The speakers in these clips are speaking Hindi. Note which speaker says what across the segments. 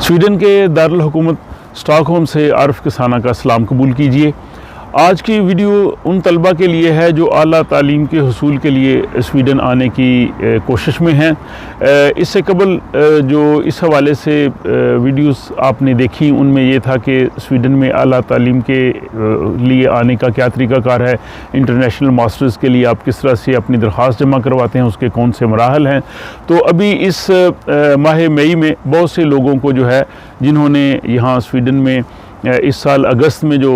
Speaker 1: स्वीडन के दारुल हुकूमत स्टॉकहोम से आरिफ किसाना का सलाम कबूल कीजिए। आज की वीडियो उन तलबा के लिए है जो आला तालीम के हुसूल के लिए स्वीडन आने की कोशिश में हैं। इससे कबल जो इस हवाले से वीडियोस आपने देखी उनमें ये था कि स्वीडन में आला तालीम के लिए आने का क्या तरीक़ाकार है, इंटरनेशनल मास्टर्स के लिए आप किस तरह से अपनी दरख्वास्त जमा करवाते हैं, उसके कौन से मराहल हैं। तो अभी इस माह मई में बहुत से लोगों को जो है जिन्होंने यहाँ स्वीडन में इस साल अगस्त में जो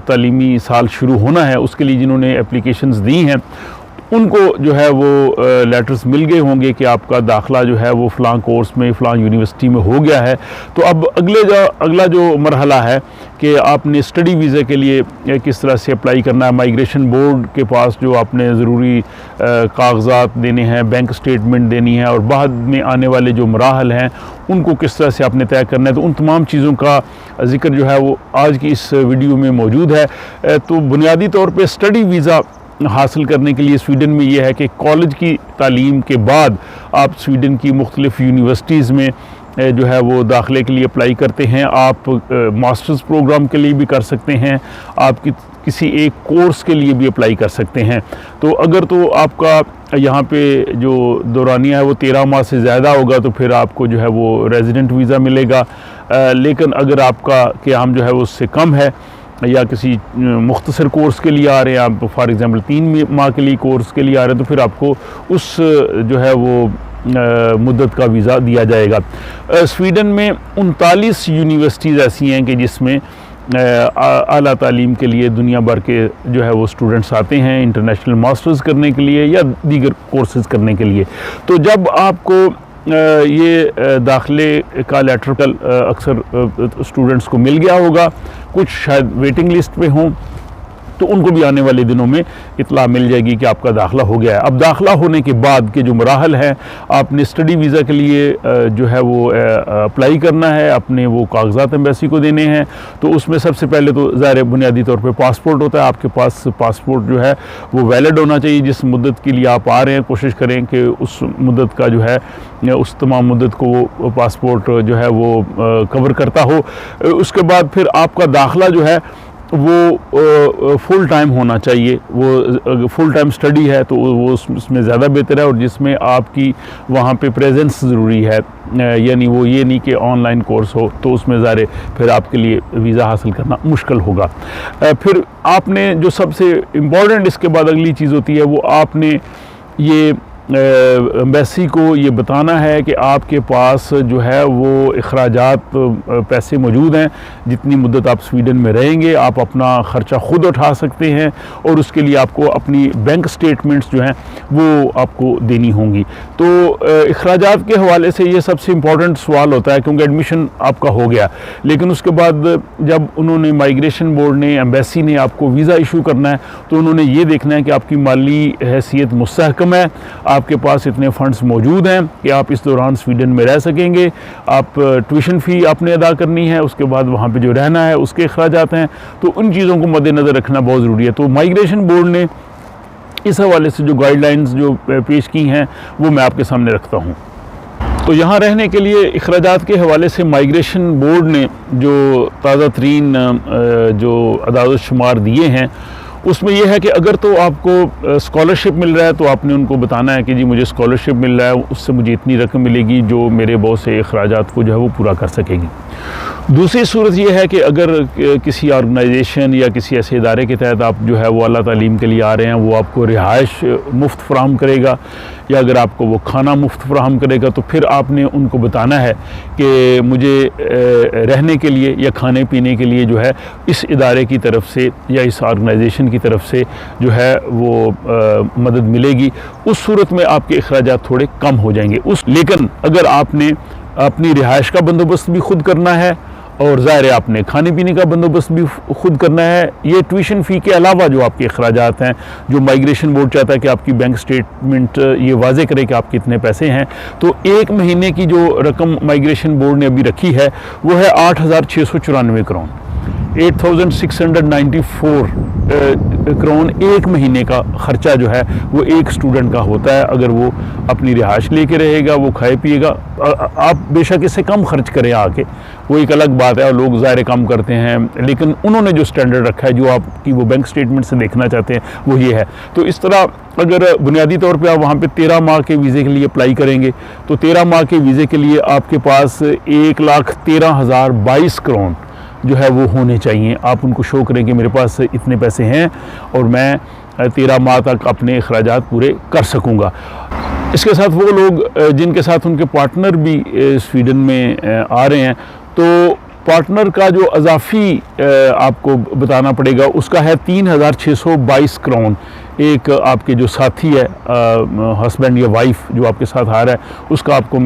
Speaker 1: तालीमी साल शुरू होना है उसके लिए जिन्होंने एप्लीकेशंस दी हैं उनको जो है वो लेटर्स मिल गए होंगे कि आपका दाखिला जो है वो फ़लाँ कोर्स में फ़लाँ यूनिवर्सिटी में हो गया है। तो अब अगला जो मरहला है कि आपने स्टडी वीज़ा के लिए किस तरह से अप्लाई करना है। माइग्रेशन बोर्ड के पास जो आपने ज़रूरी कागज़ात देने हैं, बैंक स्टेटमेंट देनी है और बाद में आने वाले जो मराहल हैं उनको किस तरह से आपने तय करना है। तो उन तमाम चीज़ों का ज़िक्र जो है वो आज की इस वीडियो में मौजूद है। तो बुनियादी तौर पर स्टडी वीज़ा हासिल करने के लिए स्वीडन में ये है कि कॉलेज की तालीम के बाद आप स्वीडन की मुख्तलिफ़ यूनिवर्सिटीज़ में जो है वो दाखिले के लिए अप्लाई करते हैं। आप मास्टर्स प्रोग्राम के लिए भी कर सकते हैं, आप किसी एक कोर्स के लिए भी अप्लाई कर सकते हैं। तो अगर तो आपका यहाँ पे जो दौरानिया है वो 13 माह से ज़्यादा होगा तो फिर आपको जो है वो रेजिडेंट वीज़ा मिलेगा। लेकिन अगर आपका क़याम जो है वो उससे कम है या किसी मुख्तसर कोर्स के लिए आ रहे हैं, आप फॉर एग्ज़ाम्पल 3 माह के लिए कोर्स के लिए आ रहे हैं, तो फिर आपको उस जो है वो मुद्दत का वीज़ा दिया जाएगा। स्वीडन में 39 यूनिवर्सिटीज़ ऐसी हैं कि जिसमें आला तालीम के लिए दुनिया भर के जो है वो स्टूडेंट्स आते हैं इंटरनेशनल मास्टर्स करने के लिए या दीगर कोर्सेज़ करने के लिए। तो जब आपको ये दाखिले का लेटर कल अक्सर स्टूडेंट्स को मिल गया होगा, कुछ शायद वेटिंग लिस्ट पे हों, तो उनको भी आने वाले दिनों में इत्तला मिल जाएगी कि आपका दाखिला हो गया है। अब दाखिला होने के बाद के जो मराहल हैं, आपने स्टडी वीज़ा के लिए जो है वो अप्लाई करना है, अपने वो कागज़ात एम्बेसी को देने हैं। तो उसमें सबसे पहले तो ज़ाहिर बुनियादी तौर पे पासपोर्ट होता है। आपके पास पासपोर्ट जो है वो वैलिड होना चाहिए। जिस मुद्दत के लिए आप आ रहे हैं कोशिश करें कि उस मुद्दत का जो है उस तमाम मुद्दत को वो पासपोर्ट जो है वो कवर करता हो। उसके बाद फिर आपका दाखिला जो है वो फुल टाइम होना चाहिए। वो फुल टाइम स्टडी है तो वो उसमें ज़्यादा बेहतर है और जिसमें आपकी वहाँ पे प्रेजेंस ज़रूरी है, यानी वो ये नहीं कि ऑनलाइन कोर्स हो तो उसमें ज़ाहिर फिर आपके लिए वीज़ा हासिल करना मुश्किल होगा। फिर आपने जो सबसे इम्पॉर्टेंट इसके बाद अगली चीज़ होती है वो आपने ये एम्बेसी को ये बताना है कि आपके पास जो है वो अखराजात पैसे मौजूद हैं। जितनी मुद्दत आप स्वीडन में रहेंगे आप अपना ख़र्चा ख़ुद उठा सकते हैं और उसके लिए आपको अपनी बैंक स्टेटमेंट्स जो हैं वो आपको देनी होंगी। तो अखराजात के हवाले से ये सबसे इम्पॉर्टेंट सवाल होता है क्योंकि एडमिशन आपका हो गया, लेकिन उसके बाद जब उन्होंने माइग्रेशन बोर्ड ने एम्बेसी ने आपको वीज़ा इशू करना है तो उन्होंने ये देखना है कि आपकी माली हैसियत मुस्तहकम है, आपके पास इतने फंड्स मौजूद हैं कि आप इस दौरान स्वीडन में रह सकेंगे। आप ट्यूशन फ़ी आपने अदा करनी है, उसके बाद वहाँ पे जो रहना है उसके अखराजात हैं। तो उन चीज़ों को मद्देनज़र रखना बहुत ज़रूरी है। तो माइग्रेशन बोर्ड ने इस हवाले से जो गाइडलाइंस जो पेश की हैं वो मैं आपके सामने रखता हूँ। तो यहाँ रहने के लिए अखराजात के हवाले से माइग्रेशन बोर्ड ने जो ताज़ा तरीन जो अदाद शुमार दिए हैं उसमें यह है कि अगर तो आपको स्कॉलरशिप मिल रहा है तो आपने उनको बताना है कि जी मुझे स्कॉलरशिप मिल रहा है, उससे मुझे इतनी रकम मिलेगी जो मेरे बहुत से अखराजात को जो है वो पूरा कर सकेगी। दूसरी सूरत यह है कि अगर किसी ऑर्गेनाइजेशन या किसी ऐसे इदारे के तहत आप जो है वो आला तालीम के लिए आ रहे हैं, वो आपको रिहाइश मुफ्त फराहम करेगा या अगर आपको वो खाना मुफ्त फराहम करेगा, तो फिर आपने उनको बताना है कि मुझे रहने के लिए या खाने पीने के लिए जो है इस इदारे की तरफ से या इस ऑर्गेनाइजेशन की तरफ से जो है वो मदद मिलेगी। उस सूरत में आपके अखराजात थोड़े कम हो जाएंगे। लेकिन अगर आपने अपनी रिहाइश का बंदोबस्त भी खुद करना है और ज़ाहिर आपने खाने पीने का बंदोबस्त भी खुद करना है, ये ट्यूशन फ़ी के अलावा जो आपके अखराजात हैं, जो माइग्रेशन बोर्ड चाहता है कि आपकी बैंक स्टेटमेंट ये वाज़े करे कि आपके इतने पैसे हैं, तो एक महीने की जो रकम माइग्रेशन बोर्ड ने अभी रखी है वो है 8,694 करोड़। 8694 करोड़ एक महीने का ख़र्चा जो है वो एक स्टूडेंट का होता है। अगर वो अपनी रिहाइश लेके रहेगा, वो खाए पिएगा, आप बेशक इससे कम खर्च करें आके, वो एक अलग बात है, और लोग ज़ाहिर कम करते हैं, लेकिन उन्होंने जो स्टैंडर्ड रखा है, जो आपकी वो बैंक स्टेटमेंट से देखना चाहते हैं, वो ये है। तो इस तरह अगर बुनियादी तौर पे आप वहाँ पे 13 माह के वीज़े के लिए अप्लाई करेंगे तो 13 माह के वीज़े के लिए आपके पास 1,13,022 करोड़ जो है वो होने चाहिए। आप उनको शो करें कि मेरे पास इतने पैसे हैं और मैं 13 माह तक अपने अखराजात पूरे कर सकूँगा। इसके साथ वो लोग जिनके साथ उनके पार्टनर भी स्वीडन में आ रहे हैं, तो पार्टनर का जो अजाफी आपको बताना पड़ेगा उसका है 3,622 करोड़। एक आपके जो साथी है, हस्बैंड या वाइफ जो आपके साथ आ रहा है, उसका आपको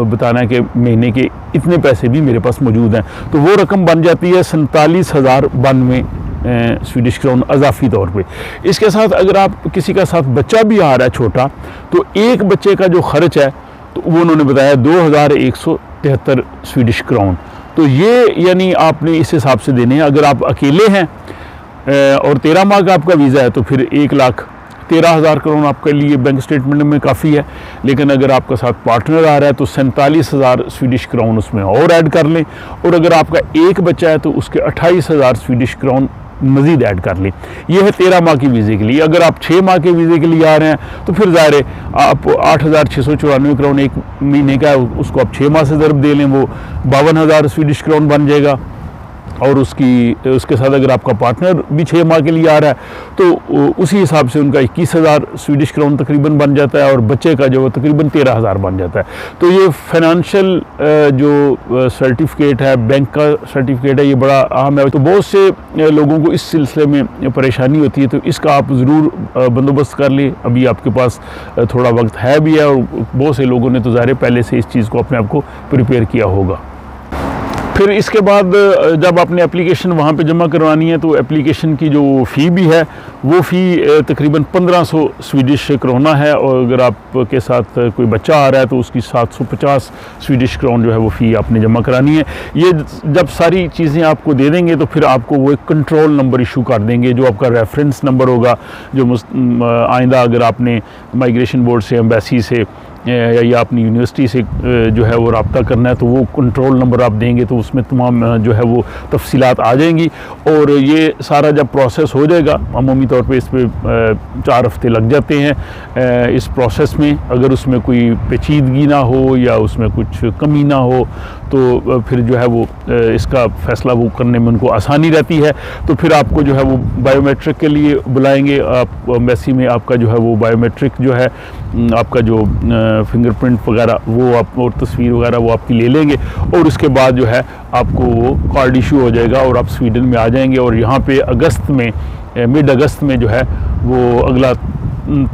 Speaker 1: बताना है कि महीने के इतने पैसे भी मेरे पास मौजूद हैं। तो वो रकम बन जाती है 47,092 स्वीडिश करोड़ अजाफी तौर पे। इसके साथ अगर आप किसी का साथ बच्चा भी आ रहा है छोटा, तो एक बच्चे का जो खर्च है तो वो उन्होंने बताया 2,173 स्वीडिश करोड़। तो ये यानी आपने इस हिसाब से देने हैं। अगर आप अकेले हैं और 13 माह का आपका वीज़ा है तो फिर 1,13,000 करोड़ आपके लिए बैंक स्टेटमेंट में काफ़ी है। लेकिन अगर आपका साथ पार्टनर आ रहा है तो 47,000 स्वीडिश करोड़ उसमें और ऐड कर लें, और अगर आपका एक बच्चा है तो उसके 28,000 स्वीडिश करोड़ मज़ीद ऐड कर लें। ये है 13 माह की वीज़े के लिए। अगर आप 6 माह के वीज़े के लिए आ रहे हैं तो फिर ज़ाहिर है आप 8,694 करोड़ एक महीने का है, उसको आप 6 माह से ज़रब दे लें, वो 52,000 स्वीडिश करोड़ बन जाएगा। और उसके साथ अगर आपका पार्टनर भी 6 माह के लिए आ रहा है तो उसी हिसाब से उनका 21,000 स्वीडिश करोड़ तकरीबन बन जाता है, और बच्चे का जो तकरीबन 13,000 बन जाता है। तो ये फाइनेंशियल जो सर्टिफिकेट है, बैंक का सर्टिफिकेट है, ये बड़ा अहम है। तो बहुत से लोगों को इस सिलसिले में परेशानी होती है, तो इसका आप ज़रूर बंदोबस्त कर लें। अभी आपके पास थोड़ा वक्त है भी है, और बहुत से लोगों ने तो ज़ाहिर पहले से इस चीज़ को अपने आप को प्रिपेयर किया होगा। फिर इसके बाद जब आपने एप्लीकेशन वहाँ पे जमा करवानी है तो एप्लीकेशन की जो फ़ी भी है वो फ़ी तकरीबन 1500 स्वीडिश करोना है, और अगर आपके साथ कोई बच्चा आ रहा है तो उसकी 750 स्वीडिश करोन जो है वो फ़ी आपने जमा करानी है। ये जब सारी चीज़ें आपको दे देंगे तो फिर आपको वो एक कंट्रोल नंबर इशू कर देंगे, जो आपका रेफरेंस नंबर होगा, जो आइंदा अगर आपने माइग्रेशन बोर्ड से, एम्बेसी से या अपनी यूनिवर्सिटी से जो है वो रब्ता करना है तो वो कंट्रोल नंबर आप देंगे तो उसमें तमाम जो है वो तफसीलात आ जाएंगी। और ये सारा जब प्रोसेस हो जाएगा, अमूमी तौर पे इस पर 4 हफ्ते लग जाते हैं इस प्रोसेस में। अगर उसमें कोई पेचीदगी ना हो या उसमें कुछ कमी ना हो तो फिर जो है वो इसका फ़ैसला वो करने में उनको आसानी रहती है। तो फिर आपको जो है वो बायोमेट्रिक के लिए बुलाएंगे। आप एम्बेसी में आपका जो है वो बायोमेट्रिक जो है आपका जो फिंगरप्रिंट वगैरह वो आप और तस्वीर वगैरह वो आपकी ले लेंगे, और उसके बाद जो है आपको वो कार्ड इशू हो जाएगा और आप स्वीडन में आ जाएंगे। और यहाँ पे अगस्त में, मिड अगस्त में जो है वो अगला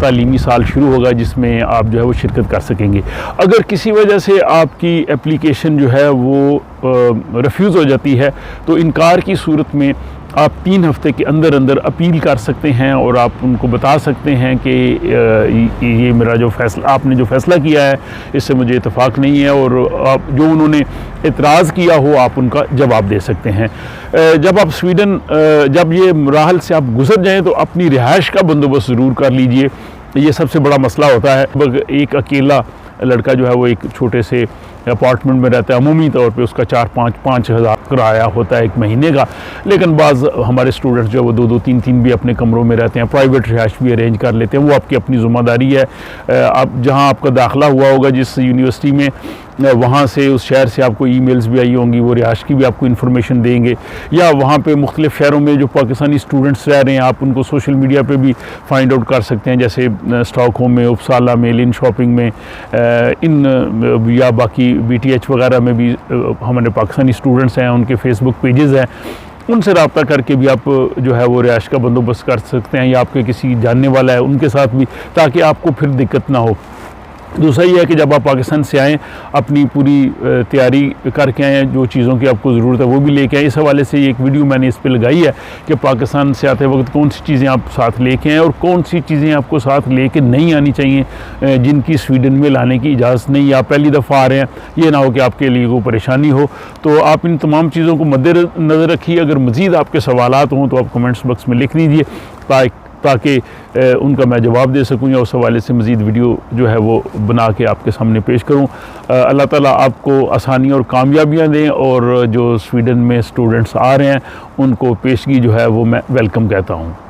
Speaker 1: तालीमी साल शुरू होगा जिसमें आप जो है वो शिरकत कर सकेंगे। अगर किसी वजह से आपकी एप्लीकेशन जो है वो रिफ्यूज़ हो जाती है तो इनकार की सूरत में आप 3 हफ्ते के अंदर अंदर अपील कर सकते हैं, और आप उनको बता सकते हैं कि ये मेरा जो फैसला, आपने जो फ़ैसला किया है इससे मुझे इत्तेफाक नहीं है, और आप जो उन्होंने एतराज़ किया हो आप उनका जवाब दे सकते हैं। जब आप स्वीडन जब ये मराहल से आप गुजर जाएँ तो अपनी रिहाइश का बंदोबस्त ज़रूर कर लीजिए। ये सबसे बड़ा मसला होता है। एक अकेला लड़का जो है वो एक छोटे से अपार्टमेंट में रहता है, अमूमी तौर पे उसका 4-5 हज़ार किराया होता है एक महीने का। लेकिन बाज़ हमारे स्टूडेंट्स जो है वो 2-2, 3-3 भी अपने कमरों में रहते हैं, प्राइवेट रिहाइश भी अरेंज कर लेते हैं। वो आपकी अपनी ज़िम्मेदारी है। आप जहाँ आपका दाखिला हुआ होगा जिस यूनिवर्सिटी में, वहाँ से उस शहर से आपको ईमेल्स भी आई होंगी, वो रिहाइश की भी आपको इन्फॉर्मेशन देंगे। या वहाँ पे मुख्तलिफ़ शहरों में जो पाकिस्तानी स्टूडेंट्स रह रहे हैं आप उनको सोशल मीडिया पे भी फाइंड आउट कर सकते हैं, जैसे स्टॉकहोम में, उपसाला में, लिन शॉपिंग में, इन या बाकी BTH वगैरह में भी हमारे पाकिस्तानी स्टूडेंट्स हैं, उनके फेसबुक पेजेस हैं, उनसे रब्ता करके भी आप जो है वो रिहाइश का बंदोबस्त कर सकते हैं, या आपके किसी जानने वाला है उनके साथ भी, ताकि आपको फिर दिक्कत ना हो। दूसरा ये है कि जब आप पाकिस्तान से आएँ अपनी पूरी तैयारी करके आएँ, जो चीज़ों की आपको ज़रूरत है वो भी लेके आएँ। इस हवाले से एक वीडियो मैंने इस पे लगाई है कि पाकिस्तान से आते वक्त कौन सी चीज़ें आप साथ लेके आएँ और कौन सी चीज़ें आपको साथ लेके नहीं आनी चाहिए जिनकी स्वीडन में लाने की इजाज़त नहीं, या पहली दफ़ा आ रहे हैं, ये ना हो कि आपके लिए कोई परेशानी हो। तो आप इन तमाम चीज़ों को मद्देनज़र रखिए। अगर मज़ीद आपके सवालात हों तो आप कमेंट्स बॉक्स में लिख दीजिए ताकि उनका मैं जवाब दे सकूं या उस हवाले से मज़ीद वीडियो जो है वो बना के आपके सामने पेश करूं। अल्लाह ताला आपको आसानी और कामयाबियां दें, और जो स्वीडन में स्टूडेंट्स आ रहे हैं उनको पेशगी जो है वो मैं वेलकम कहता हूं।